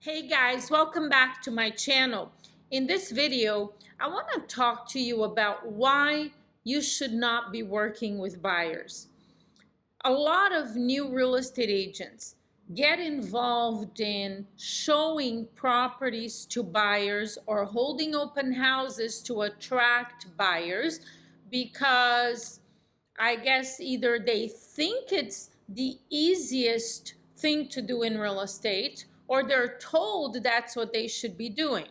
Hey guys, welcome back to my channel. In this video, I want to talk to you about why you should not be working with buyers. A lot of new real estate agents get involved in showing properties to buyers or holding open houses to attract buyers because I guess either they think it's the easiest thing to do in real estate or they're told that's what they should be doing.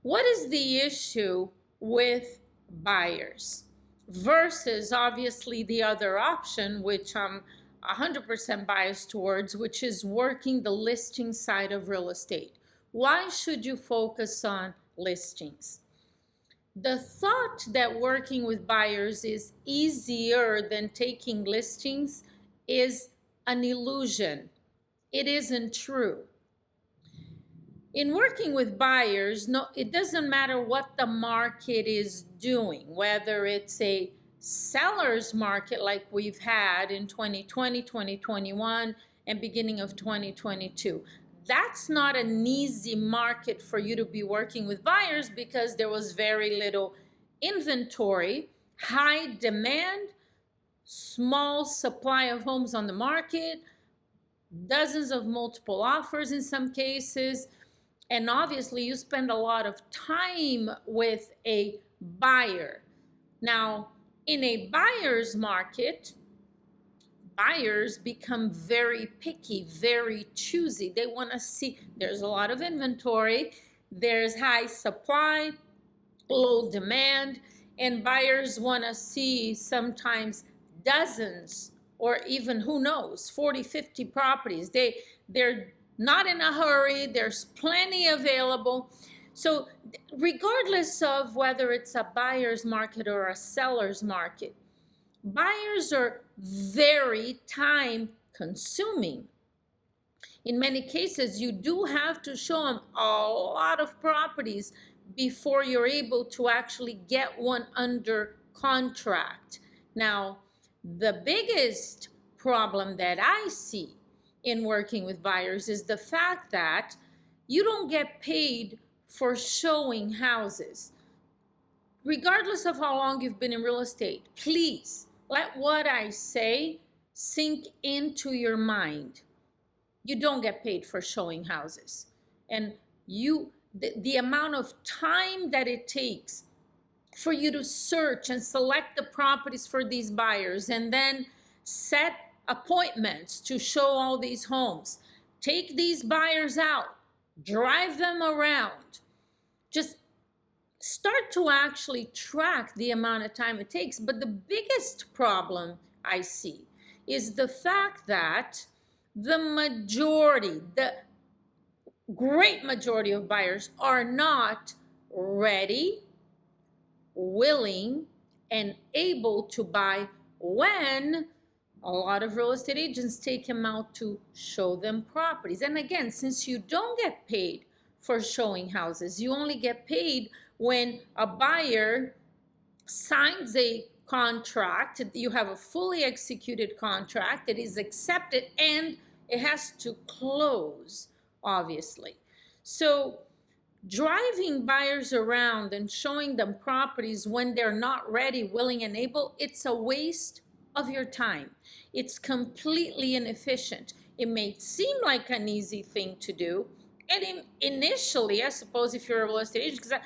What is the issue with buyers versus obviously the other option, which I'm 100% biased towards, which is working the listing side of real estate? Why should you focus on listings? The thought that working with buyers is easier than taking listings is an illusion. It isn't true. In working with buyers, no, it doesn't matter what the market is doing, whether it's a seller's market like we've had in 2020, 2021, and beginning of 2022. That's not an easy market for you to be working with buyers because there was very little inventory, high demand, small supply of homes on the market, dozens of multiple offers in some cases, and obviously you spend a lot of time with a buyer. Now, in a buyer's market, buyers become very picky, very choosy. They want to see there's a lot of inventory, there's high supply, low demand, and buyers want to see sometimes dozens or even, who knows, 40, 50 properties. They're not in a hurry. There's plenty available. So regardless of whether it's a buyer's market or a seller's market, buyers are very time consuming. In many cases, you do have to show them a lot of properties before you're able to actually get one under contract. Now, the biggest problem that I see in working with buyers is the fact that you don't get paid for showing houses. Regardless of how long you've been in real estate, please let what I say sink into your mind. You don't get paid for showing houses. And the amount of time that it takes for you to search and select the properties for these buyers and then set appointments to show all these homes, take these buyers out, drive them around, just start to actually track the amount of time it takes. But the biggest problem I see is the fact that the great majority of buyers are not ready, willing, and able to buy when a lot of real estate agents take them out to show them properties. And again, since you don't get paid for showing houses, you only get paid when a buyer signs a contract, you have a fully executed contract that is accepted and it has to close, obviously. So driving buyers around and showing them properties when they're not ready, willing, and able, it's a waste of your time. It's completely inefficient. It may seem like an easy thing to do, and initially, I suppose, if you're a real estate agent, because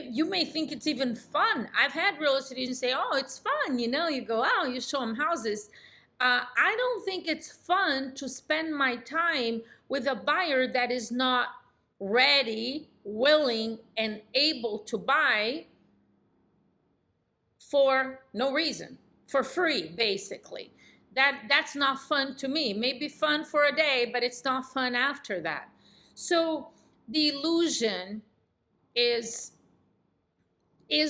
you may think it's even fun. I've had real estate agents say, oh, it's fun, you go out, you show them houses. I don't think it's fun to spend my time with a buyer that is not ready, willing, and able to buy for no reason, for free, basically. That's not fun to me. Maybe fun for a day, but it's not fun after that. So the illusion is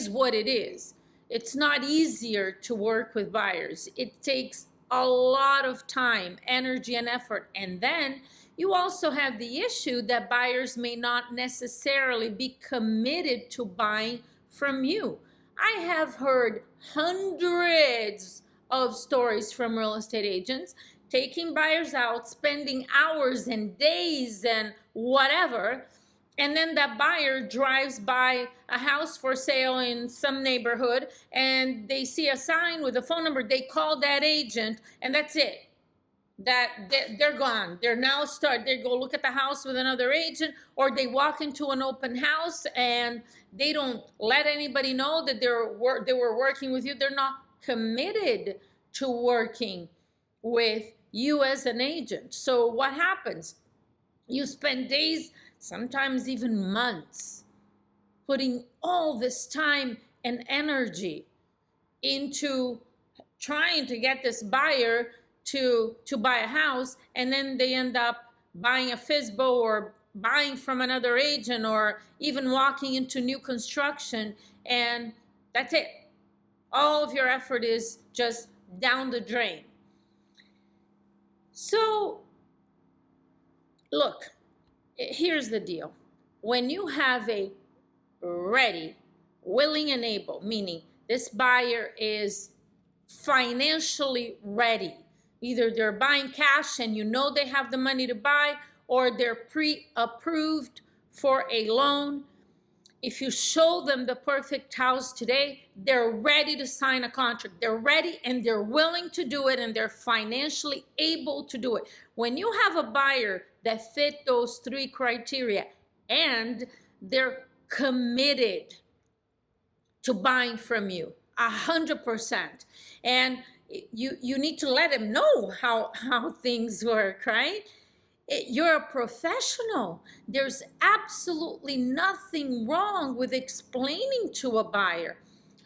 what it is. It's not easier to work with buyers. It takes a lot of time, energy, and effort. And then you also have the issue that buyers may not necessarily be committed to buying from you. I have heard hundreds of stories from real estate agents taking buyers out, spending hours and days and whatever, and then that buyer drives by a house for sale in some neighborhood and they see a sign with a phone number, they call that agent, and that's it. They're gone. They go look at the house with another agent, or they walk into an open house and they don't let anybody know that they were working with you. They're not committed to working with you as an agent. So what happens? You spend days, sometimes even months, putting all this time and energy into trying to get this buyer to buy a house, and then they end up buying a FSBO or buying from another agent or even walking into new construction, and that's it. All of your effort is just down the drain. So look, here's the deal. When you have a ready, willing, and able, meaning this buyer is financially ready, either they're buying cash and you know they have the money to buy, or they're pre-approved for a loan. If you show them the perfect house today, they're ready to sign a contract. They're ready and they're willing to do it, and they're financially able to do it. When you have a buyer that fit those three criteria and they're committed to buying from you 100%, and you need to let them know how things work, right? You're a professional. There's absolutely nothing wrong with explaining to a buyer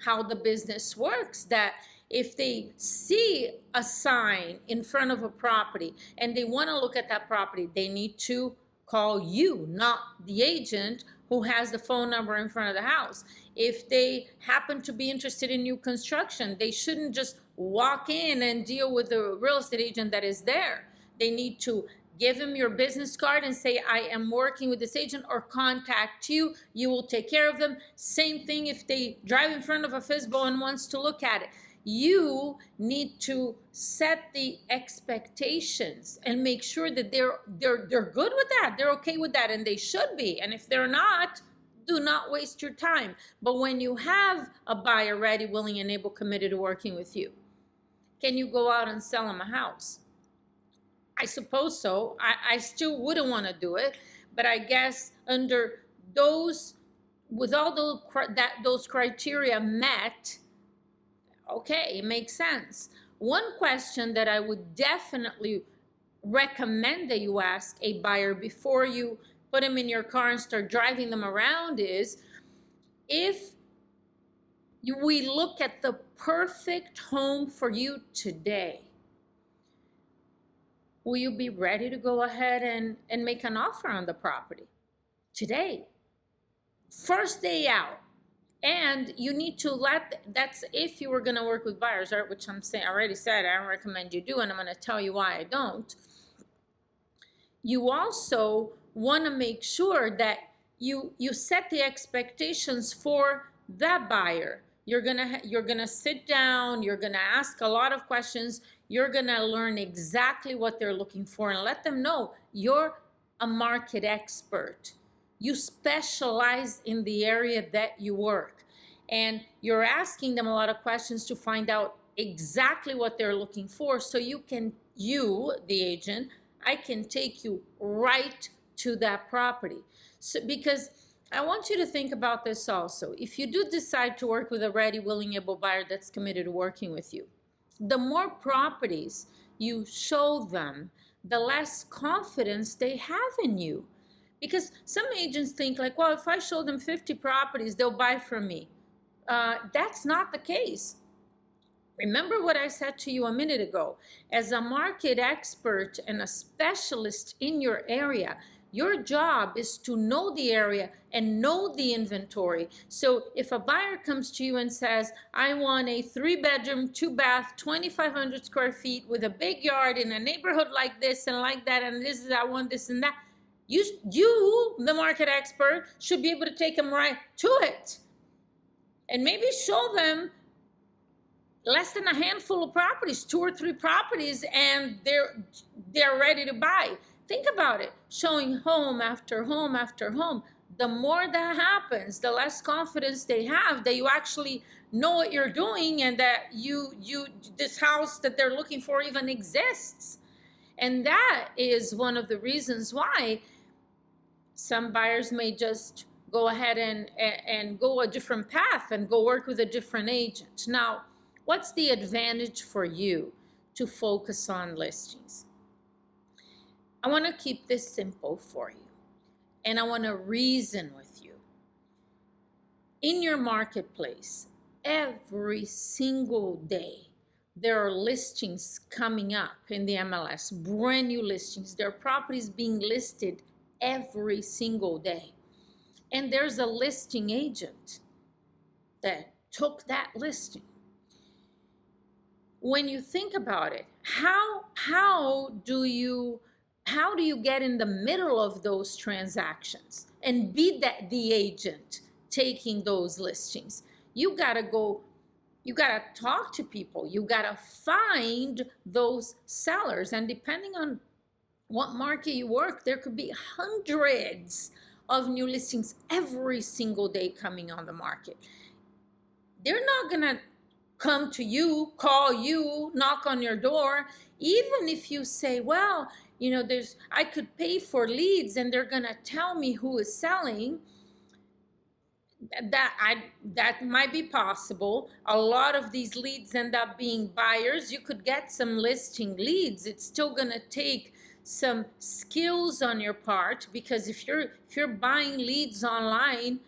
how the business works, that if they see a sign in front of a property and they want to look at that property, they need to call you, not the agent who has the phone number in front of the house. If they happen to be interested in new construction, they shouldn't just walk in and deal with the real estate agent that is there. They need to give him your business card and say, I am working with this agent, or contact you. You will take care of them. Same thing if they drive in front of a FSBO and wants to look at it. You need to set the expectations and make sure that they're good with that. They're okay with that, and they should be. And if they're not, do not waste your time. But when you have a buyer ready, willing, and able, committed to working with you, can you go out and sell them a house? I suppose so. I still wouldn't want to do it, but I guess under those, with all those criteria met, okay, it makes sense. One question that I would definitely recommend that you ask a buyer before you put them in your car and start driving them around is, if we look at the perfect home for you today, will you be ready to go ahead and make an offer on the property today? First day out. And you need to that's if you were going to work with buyers, right? Which I already said, I don't recommend you do, and I'm going to tell you why I don't. You also want to make sure that you set the expectations for that buyer. You're gonna sit down, you're gonna ask a lot of questions, you're gonna learn exactly what they're looking for, and let them know you're a market expert. You specialize in the area that you work, and you're asking them a lot of questions to find out exactly what they're looking for, so you, the agent, I can take you right to that property. So, because I want you to think about this also. If you do decide to work with a ready, willing, able buyer that's committed to working with you, the more properties you show them, the less confidence they have in you. Because some agents think like, well, if I show them 50 properties, they'll buy from me. That's not the case. Remember what I said to you a minute ago. As a market expert and a specialist in your area, your job is to know the area and know the inventory. So if a buyer comes to you and says, I want a 3-bedroom, 2-bath, 2,500 square feet with a big yard in a neighborhood like this and like that, and this is, I want this and that, you, the market expert, should be able to take them right to it. And maybe show them less than a handful of properties, 2 or 3 properties, and they're ready to buy. Think about it, showing home after home after home. The more that happens, the less confidence they have that you actually know what you're doing, and that this house that they're looking for even exists. And that is one of the reasons why some buyers may just go ahead and go a different path and go work with a different agent. Now, what's the advantage for you to focus on listings? I want to keep this simple for you, and I want to reason with you. In your marketplace, every single day, there are listings coming up in the MLS, brand new listings. There are properties being listed every single day. And there's a listing agent that took that listing. When you think about it, how do you get in the middle of those transactions and be the agent taking those listings? You gotta talk to people. You gotta find those sellers. And depending on what market you work, there could be hundreds of new listings every single day coming on the market. They're not gonna come to you, call you, knock on your door. Even if you say, well, I could pay for leads and they're gonna tell me who is selling. That might be possible. A lot of these leads end up being buyers. You could get some listing leads. It's still gonna take some skills on your part, because if you're buying leads online,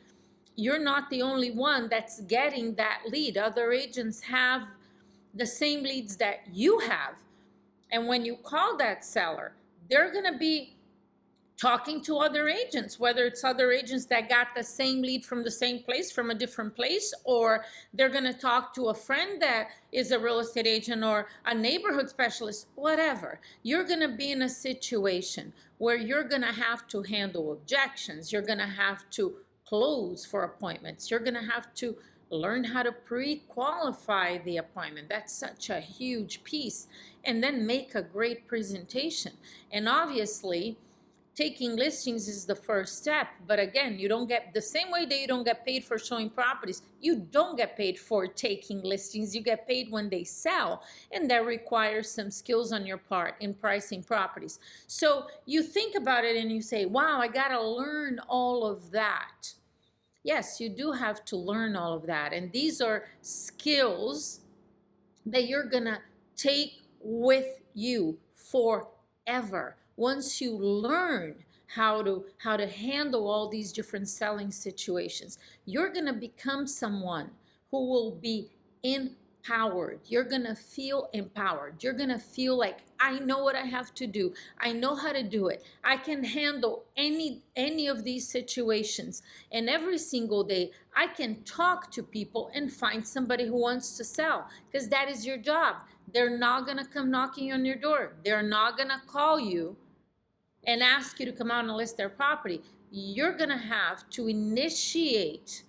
you're not the only one that's getting that lead. Other agents have the same leads that you have. And when you call that seller, they're gonna be talking to other agents, whether it's other agents that got the same lead from the same place, from a different place, or they're going to talk to a friend that is a real estate agent or a neighborhood specialist, whatever. You're going to be in a situation where you're going to have to handle objections. You're going to have to close for appointments. You're going to have to learn how to pre-qualify the appointment. That's such a huge piece. And then make a great presentation. And obviously, taking listings is the first step, but again, you don't get the same way that you don't get paid for showing properties. You don't get paid for taking listings. You get paid when they sell, and that requires some skills on your part in pricing properties. So you think about it and you say, wow, I gotta learn all of that. Yes, you do have to learn all of that, and these are skills that you're gonna take with you forever. Once you learn how to handle all these different selling situations, you're going to become someone who will be empowered. You're going to feel empowered. You're going to feel like, I know what I have to do. I know how to do it. I can handle any of these situations. And every single day, I can talk to people and find somebody who wants to sell, because that is your job. They're not going to come knocking on your door. They're not going to call you and ask you to come out and list their property. You're going to have to initiate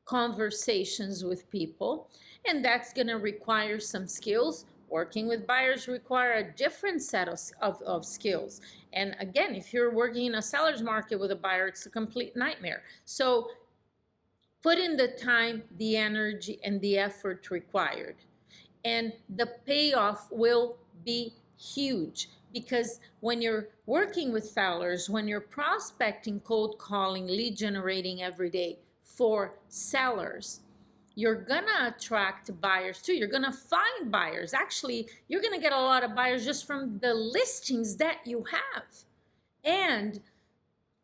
conversations with people, and that's going to require some skills. Working with buyers require a different set of skills. And again, if you're working in a seller's market with a buyer, it's a complete nightmare. So put in the time, the energy, and the effort required. And the payoff will be huge. Because when you're working with sellers, when you're prospecting, cold calling, lead generating every day for sellers, you're gonna attract buyers too. You're gonna find buyers. Actually, you're gonna get a lot of buyers just from the listings that you have, and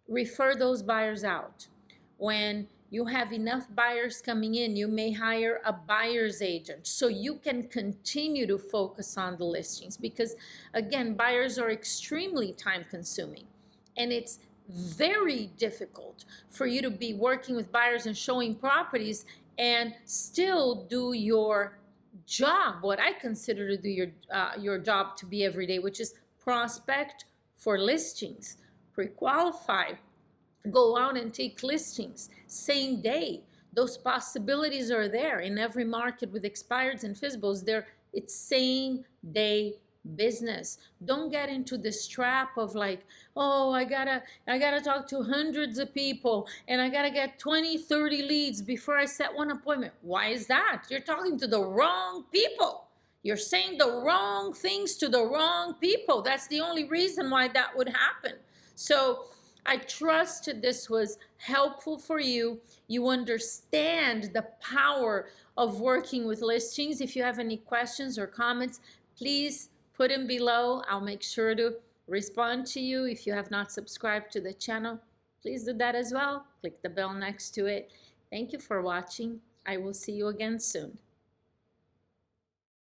refer those buyers out. When you have enough buyers coming in, you may hire a buyer's agent so you can continue to focus on the listings, because again, buyers are extremely time consuming, and it's very difficult for you to be working with buyers and showing properties and still do your job, what I consider to do your job to be every day, which is prospect for listings, pre-qualify, go out and take listings same day, Those possibilities are there in every market with expireds and FISBOs. It's same day business. Don't get into this trap of like, oh, I gotta talk to hundreds of people and I gotta get 20, 30 leads before I set one appointment. Why is that? You're talking to the wrong people. You're saying the wrong things to the wrong people. That's the only reason why that would happen. So I trust this was helpful for you. You understand the power of working with listings. If you have any questions or comments, please put them below. I'll make sure to respond to you. If you have not subscribed to the channel, please do that as well. Click the bell next to it. Thank you for watching. I will see you again soon.